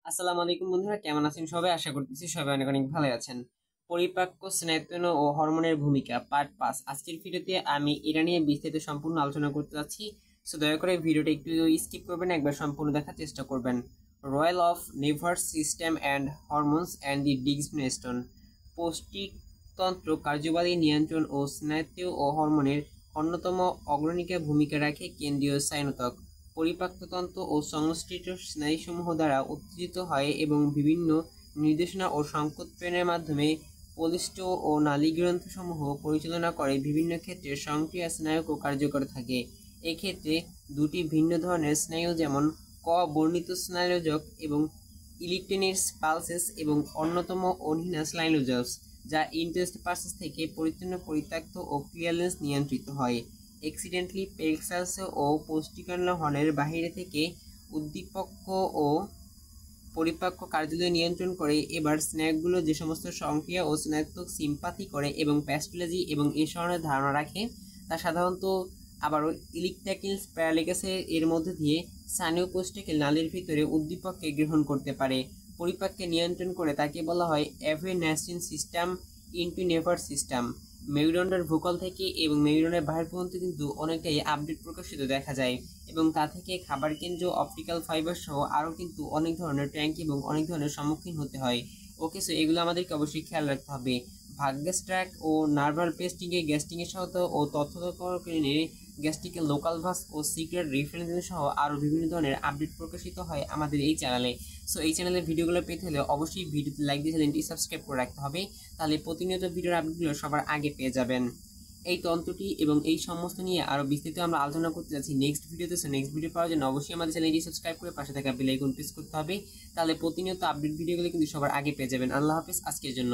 আসসালামু আলাইকুম বন্ধুরা, কেমন আছেন সবাই? আশা করতেছি সবাই অনেক অনেক ভালো আছেন। পরিপাক্ব স্নায়ুতন্ত্র ও হরমোনের ভূমিকা পার্ট 5। আজকের ভিডিওতে আমি এটা নিয়ে বিস্তারিত সম্পূর্ণ আলোচনা করতে যাচ্ছি। সো দয়া করে ভিডিওটা একটু স্কিপ করবেন, একবার সম্পূর্ণ দেখার চেষ্টা করবেন। Role of nervous system and hormones and the digestion. পৌষ্টিকতন্ত্র কার্যবাহী নিয়ন্ত্রণ ও স্নায়ু ও হরমোনের অন্যতম অগ্রণীকে ভূমিকা রাখে কেন্দ্রীয় স্নায়ুতন্ত্র। পরিপাকতন্ত্র ও সংশ্লিষ্ট স্নায়ুসমূহ দ্বারা উত্তেজিত হয় এবং বিভিন্ন নির্দেশনা ও সংকেত প্রেরণের মাধ্যমে বলিষ্ঠ ও নালীগ্রন্থসমূহ পরিচালনা করে। বিভিন্ন ক্ষেত্রে সক্রিয় স্নায়ুক কার্যকর থাকে। এক্ষেত্রে দুটি ভিন্ন ধরনের স্নায়ু যেমন ক বর্ণিত স্নায়ুযোগ এবং ইলেকট্রনিক পালসেস এবং অন্যতম অনহিনাস লাইনোজস, যা ইন্টারেস্ট পার্সেস থেকে পরিচ্ছন্ন পরিত্যক্ত ও ক্লিয়ারেন্স নিয়ন্ত্রিত হয়। এক্সিডেন্টলি পেক্সাস ও পুষ্টিকরণ হর্নের বাহিরে থেকে উদ্দীপক ও পরিপাক্য কার্যালয় নিয়ন্ত্রণ করে। এবার স্ন্যাকগুলো যে সমস্ত সংক্রিয়া ও স্নায়ুত্মক সিম্পাথি করে এবং প্যাস্টোলজি এবং এই ধরনের ধারণা রাখে, তা সাধারণত আবারও ইলেকট্রিক্যাল প্যারালিগাসের এর মধ্যে দিয়ে স্থানীয় কোষ্ঠকে নালীর ভিতরে উদ্দীপককে গ্রহণ করতে পারে। পরিপাককে নিয়ন্ত্রণ করে তাকে বলা হয় অ্যাভেনাসিন সিস্টেম ইনটু নেভার সিস্টেম। মেরুদণ্ডের ভূকল থেকে এবং মেরুদণ্ডের বাহির পর্যন্ত কিন্তু অনেকটাই আপডেট প্রকাশিত দেখা যায়, এবং তা থেকে খাবার কেন্দ্র, অপটিক্যাল ফাইবার সহ আরও কিন্তু অনেক ধরনের ট্যাঙ্ক এবং অনেক ধরনের সম্মুখীন হতে হয়। ওকে, সো এগুলো আমাদেরকে অবশ্যই খেয়াল রাখতে হবে। ভাগ্যাস ট্র্যাক ও নার্ভাল পেস্টিংয়ে গ্যাস্ট্রিকের সহায়তা ও তথ্যকরণে গ্যাস্ট্রিকে লোকাল ভাস ও সিক্রেট রেফারেন্স সহ আরও বিভিন্ন ধরনের আপডেট প্রকাশিত হয় আমাদের এই চ্যানেলে। সো এই চ্যানেলের ভিডিওগুলো পেতে হলে অবশ্যই ভিডিওতে লাইক দিয়ে চ্যানেলটি সাবস্ক্রাইব করে রাখতে হবে, তাহলে প্রতিনিয়ত ভিডিওর আপডেটগুলো সবার আগে পেয়ে যাবেন। এই তন্ত্রটি এবং এই সমস্ত নিয়ে আরো বিস্তারিত আমরা আলোচনা করতে যাচ্ছি নেক্সট ভিডিওতে। সো নেক্সট ভিডিও পাওয়ার জন্য অবশ্যই আমাদের চ্যানেলটি সাবস্ক্রাইব করে পাশে থাকা বেল আইকন প্রেস করতে হবে, তাহলে প্রতিনিয়ত আপডেট ভিডিওগুলো কিন্তু সবার আগে পেয়ে যাবেন। আল্লাহ হাফেজ আজকের জন্য।